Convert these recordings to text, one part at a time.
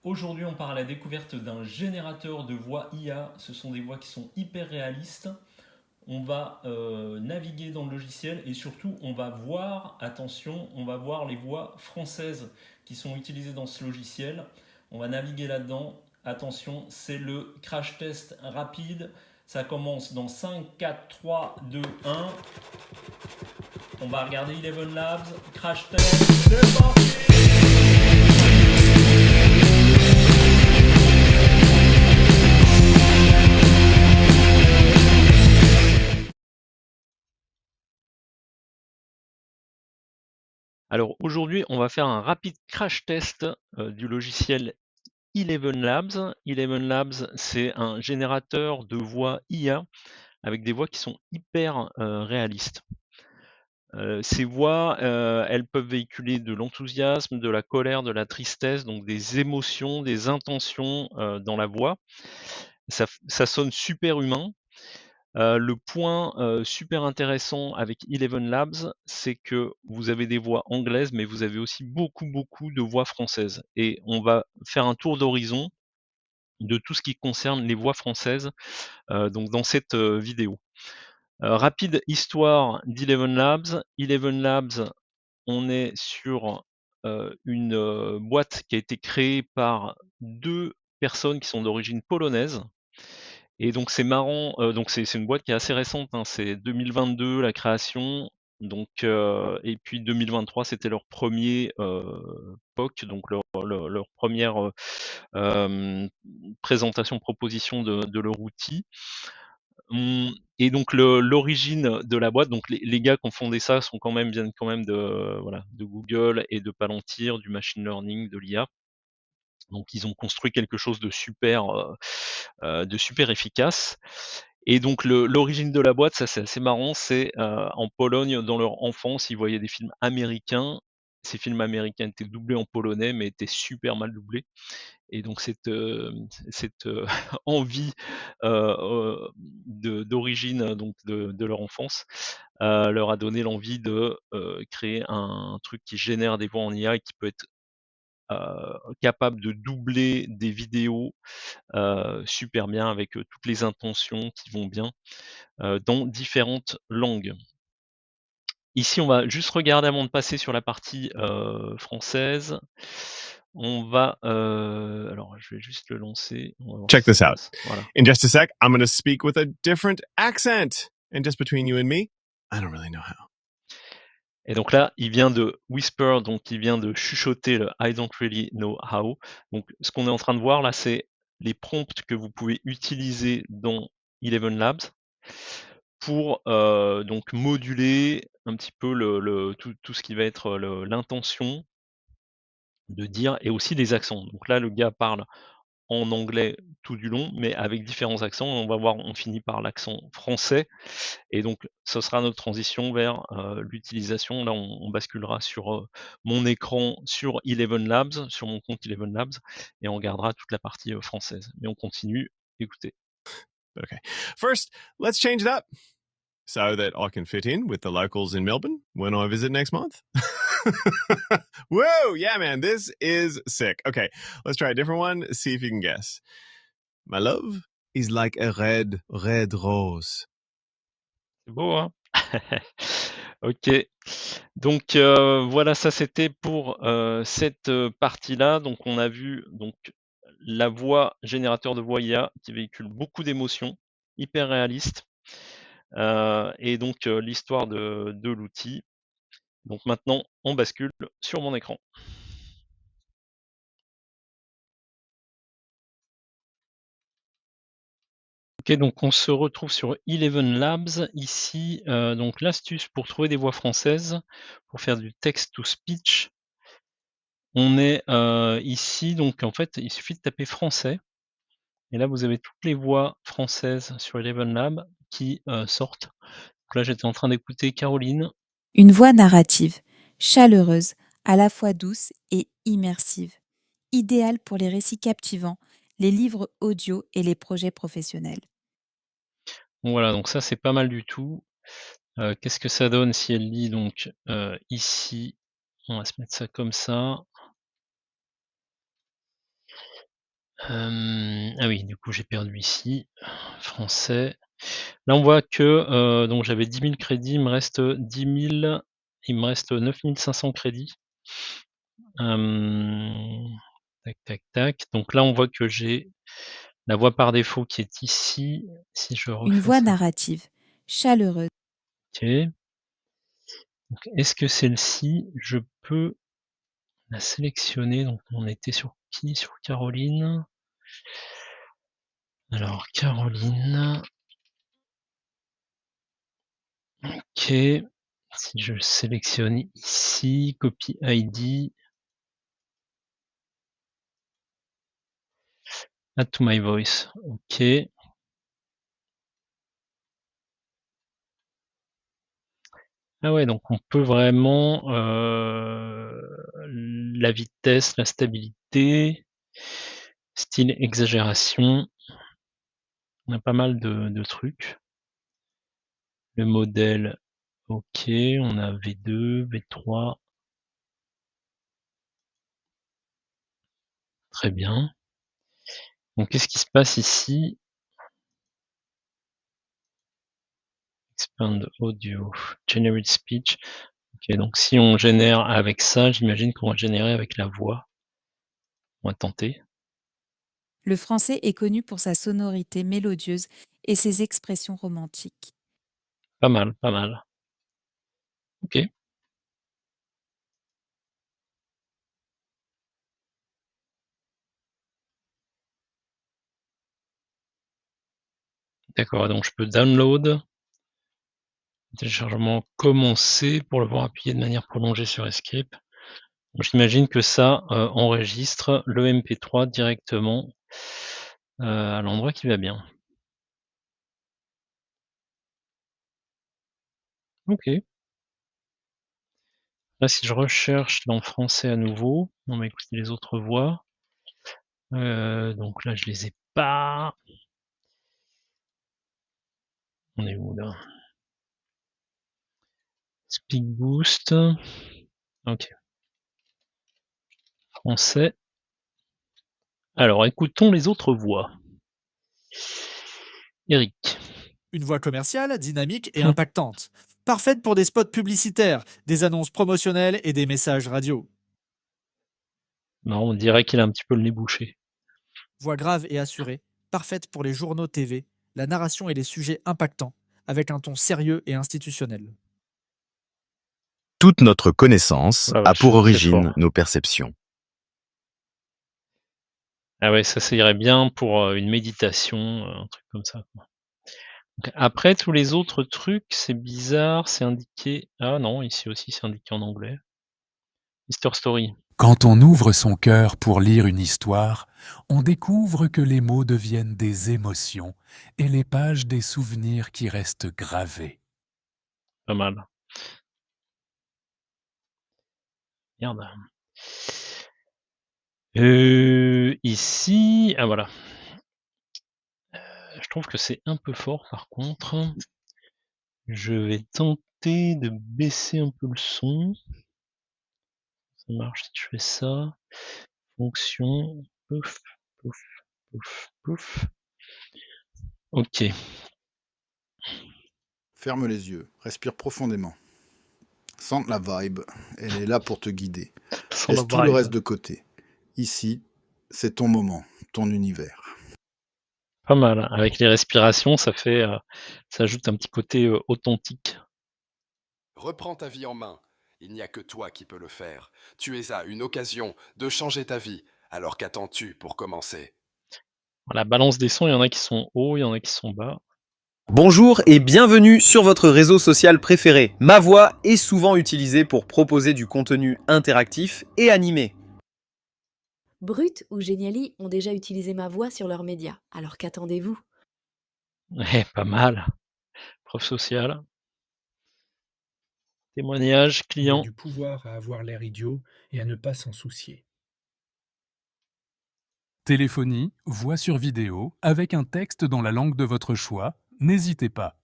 Aujourd'hui, on part à la découverte d'un générateur de voix IA. Ce sont des voix qui sont hyper réalistes. On va naviguer dans le logiciel et surtout, on va voir, attention, on va voir les voix françaises qui sont utilisées dans ce logiciel. On va naviguer là-dedans. Attention, c'est le crash test rapide. Ça commence dans 5, 4, 3, 2, 1. On va regarder Eleven Labs. Crash test, c'est parti! Alors aujourd'hui, on va faire un rapide crash test du logiciel Eleven Labs. Eleven Labs, c'est un générateur de voix IA avec des voix qui sont hyper réalistes. Ces voix, elles peuvent véhiculer de l'enthousiasme, de la colère, de la tristesse, donc des émotions, des intentions dans la voix. Ça sonne super humain. Le point super intéressant avec Eleven Labs, c'est que vous avez des voix anglaises, mais vous avez aussi beaucoup de voix françaises. Et on va faire un tour d'horizon de tout ce qui concerne les voix françaises donc dans cette vidéo. Rapide histoire d'Eleven Labs. Eleven Labs, on est sur une boîte qui a été créée par 2 personnes qui sont d'origine polonaise. Et donc c'est marrant, donc c'est une boîte qui est assez récente, hein, c'est 2022 la création, donc et puis 2023 c'était leur premier POC, donc leur première présentation, proposition de leur outil. Et donc l'origine de la boîte, donc les gars qui ont fondé ça sont viennent quand même de voilà de Google et de Palantir, du machine learning, de l'IA. Donc ils ont construit quelque chose de super efficace. Et donc l'origine de la boîte, ça c'est assez marrant, c'est en Pologne, dans leur enfance, ils voyaient des films américains. Ces films américains étaient doublés en polonais, mais étaient super mal doublés. Et donc cette envie d'origine donc de leur enfance leur a donné l'envie de créer un truc qui génère des voix en IA et qui peut être capable de doubler des vidéos super bien avec toutes les intentions qui vont bien dans différentes langues. Ici, on va juste regarder avant de passer sur la partie française. On va, alors je vais juste le lancer. On va voir Check si this ça out. passe. Voilà. In just a sec, I'm going to speak with a different accent. And just between you and me, I don't really know how. Et donc là, il vient de whisper, donc il vient de chuchoter le I don't really know how. Donc ce qu'on est en train de voir là, c'est les prompts que vous pouvez utiliser dans Eleven Labs pour donc moduler un petit peu tout ce qui va être l'intention de dire et aussi les accents. Donc là, le gars parle en anglais tout du long, mais avec différents accents. On va voir, on finit par l'accent français. Et donc, ce sera notre transition vers l'utilisation. Là, on basculera sur mon écran sur Eleven Labs, sur mon compte Eleven Labs, et on regardera toute la partie française. Mais on continue. Écoutez. Okay. First, let's change it up so that I can fit in with the locals in Melbourne when I visit next month. Whoa, yeah, man, this is sick. Okay, let's try a different one. See if you can guess. My love is like a red, red rose. C'est beau, hein? Ok. Donc voilà, ça c'était pour cette partie-là. Donc on a vu donc la voix, générateur de voix IA qui véhicule beaucoup d'émotions, hyper réaliste. Et donc l'histoire de l'outil. Donc maintenant, on bascule sur mon écran. Ok, donc on se retrouve sur Eleven Labs. Ici, donc l'astuce pour trouver des voix françaises, pour faire du text-to-speech. On est ici, donc en fait, il suffit de taper français. Et là, vous avez toutes les voix françaises sur Eleven Labs qui sortent. Donc là, j'étais en train d'écouter Caroline. Une voix narrative, chaleureuse, à la fois douce et immersive. Idéale pour les récits captivants, les livres audio et les projets professionnels. Bon, voilà, donc ça, c'est pas mal du tout. Qu'est-ce que ça donne si elle lit donc ici? On va se mettre ça comme ça. Ah oui, du coup, j'ai perdu ici. Français. Là, on voit que, donc j'avais 10 000 crédits, il me reste 9 500 crédits. Tac, tac, tac. Donc là, on voit que j'ai la voix par défaut qui est ici. Si je Une refais voix ça, narrative, chaleureuse. OK. Donc est-ce que celle-ci, je peux la sélectionner? Donc on était sur qui? Sur Caroline. Alors Caroline, OK. Si je sélectionne ici, copy ID, add to my voice. OK. Ah ouais, donc on peut vraiment, la vitesse, la stabilité, style exagération, on a pas mal de trucs. Le modèle, OK, on a V2, V3, très bien. Donc qu'est-ce qui se passe ici? Expand audio, generate speech. OK, donc si on génère avec ça, j'imagine qu'on va générer avec la voix. On va tenter. Le français est connu pour sa sonorité mélodieuse et ses expressions romantiques. Pas mal, pas mal. OK, d'accord, donc je peux download, téléchargement commencer pour le voir appuyer de manière prolongée sur escape. Donc j'imagine que ça, enregistre le MP3 directement, à l'endroit qui va bien. OK. Là, si je recherche dans français à nouveau, on va écouter les autres voix. Donc là, je les ai pas. On est où là? Speak Boost. OK, français. Alors écoutons les autres voix. Eric. Une voix commerciale, dynamique et impactante. Parfaite pour des spots publicitaires, des annonces promotionnelles et des messages radio. Non, on dirait qu'il a un petit peu le nez bouché. Voix grave et assurée, parfaite pour les journaux TV, la narration et les sujets impactants, avec un ton sérieux et institutionnel. Toute notre connaissance Oh la a vache, pour c'est origine fort. nos perceptions. Ah ouais, ça irait bien pour, une méditation, un truc comme ça, quoi. Donc après tous les autres trucs, c'est bizarre, c'est indiqué ah non, ici aussi c'est indiqué en anglais. Mister Story. Quand on ouvre son cœur pour lire une histoire, on découvre que les mots deviennent des émotions et les pages des souvenirs qui restent gravés. Pas mal. Merde. Ici ah voilà. Je trouve que c'est un peu fort par contre. Je vais tenter de baisser un peu le son. Ça marche si je fais ça. Fonction, pouf, pouf, pouf, pouf. OK. Ferme les yeux, respire profondément. Sente la vibe, elle est là pour te guider. Sans la Laisse tout le vibe. reste de côté. Ici, c'est ton moment, ton univers. Pas mal. Avec les respirations, ça fait, ça ajoute un petit côté, authentique. Reprends ta vie en main. Il n'y a que toi qui peux le faire. Tu es à une occasion de changer ta vie. Alors qu'attends-tu pour commencer? La balance des sons, il y en a qui sont hauts, il y en a qui sont bas. Bonjour et bienvenue sur votre réseau social préféré. Ma voix est souvent utilisée pour proposer du contenu interactif et animé. Brut ou Geniali ont déjà utilisé ma voix sur leurs médias, alors qu'attendez-vous? Ouais, pas mal. Preuve sociale. Témoignage, Il y a client. du pouvoir à avoir l'air idiot et à ne pas s'en soucier. Téléphonie, voix sur vidéo, avec un texte dans la langue de votre choix, n'hésitez pas.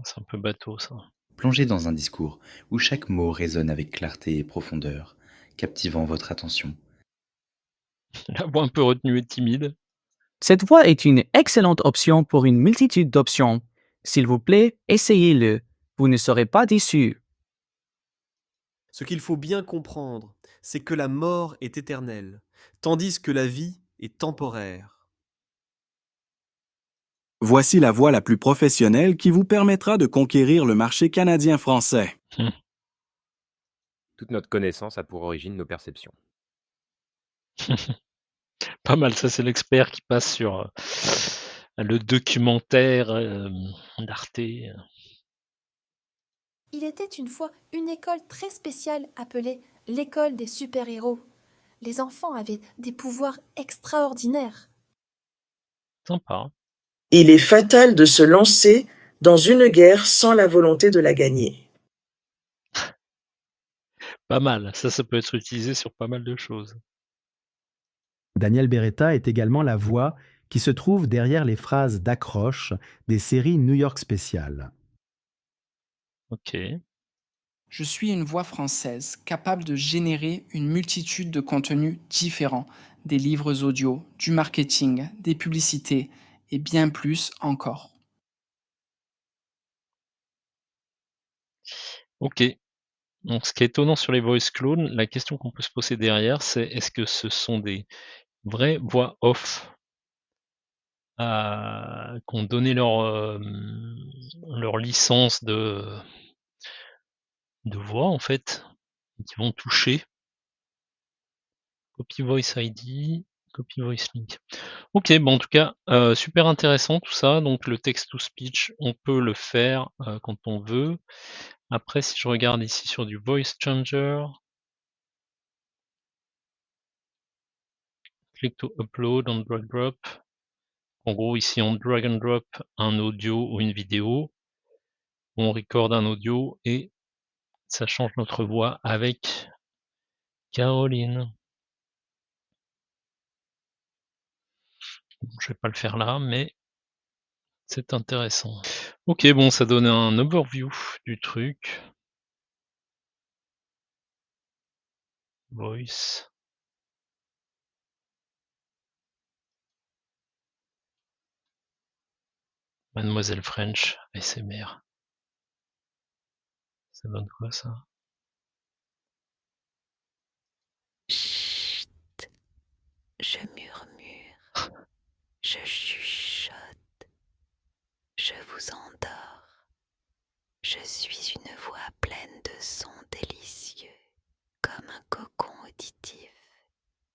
C'est un peu bateau ça. Plongez dans un discours où chaque mot résonne avec clarté et profondeur, captivant votre attention. La voix un peu retenue et timide. Cette voie est une excellente option pour une multitude d'options. S'il vous plaît, essayez-le. Vous ne serez pas déçus. Ce qu'il faut bien comprendre, c'est que la mort est éternelle, tandis que la vie est temporaire. Voici la voie la plus professionnelle qui vous permettra de conquérir le marché canadien-français. Toute notre connaissance a pour origine nos perceptions. Pas mal, ça c'est l'expert qui passe sur le documentaire d'Arte. Il était une fois une école très spéciale appelée l'école des super-héros. Les enfants avaient des pouvoirs extraordinaires. Sympa. Il est fatal de se lancer dans une guerre sans la volonté de la gagner. Pas mal, ça peut être utilisé sur pas mal de choses. Daniel Beretta est également la voix qui se trouve derrière les phrases d'accroche des séries New York Special. Ok. Je suis une voix française capable de générer une multitude de contenus différents, des livres audio, du marketing, des publicités et bien plus encore. Ok. Donc, ce qui est étonnant sur les voice clones, la question qu'on peut se poser derrière, c'est est-ce que ce sont des vraies voix off qui ont donné leur licence de voix en fait, et qui vont toucher. Copy Voice ID, Copy Voice Link. Ok, bon en tout cas, super intéressant tout ça. Donc le text-to-speech, on peut le faire quand on veut. Après, si je regarde ici sur du Voice Changer, click to upload on drag drop. En gros, ici on drag and drop un audio ou une vidéo. On record un audio et ça change notre voix avec Caroline. Je vais pas le faire là, mais c'est intéressant. Ok, bon, ça donne un overview du truc. Voice. Mademoiselle French, ASMR. Ça donne quoi ça? Chut, je murmure, je chuchote, je vous endors. Je suis une voix pleine de sons délicieux, comme un cocon auditif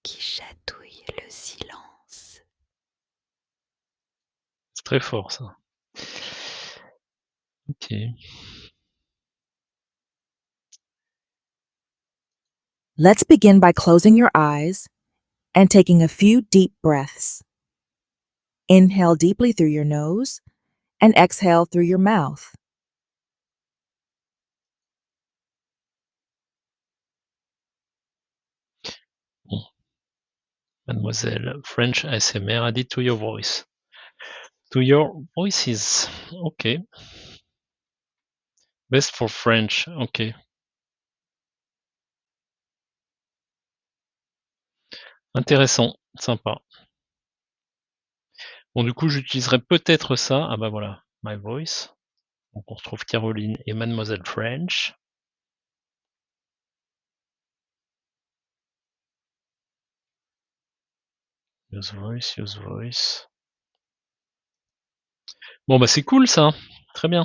qui chatouille le silence. C'est très fort ça. Ok. Let's begin by closing your eyes and taking a few deep breaths. Inhale deeply through your nose and exhale through your mouth. Bon. Mademoiselle French ASMR added to your voice. To your voices. Ok. Best for French. Ok. Intéressant. Sympa. Bon, du coup, j'utiliserai peut-être ça. Ah bah voilà. My voice. Donc on retrouve Caroline et Mademoiselle French. Use voice, use voice. Bon bah c'est cool ça. Très bien.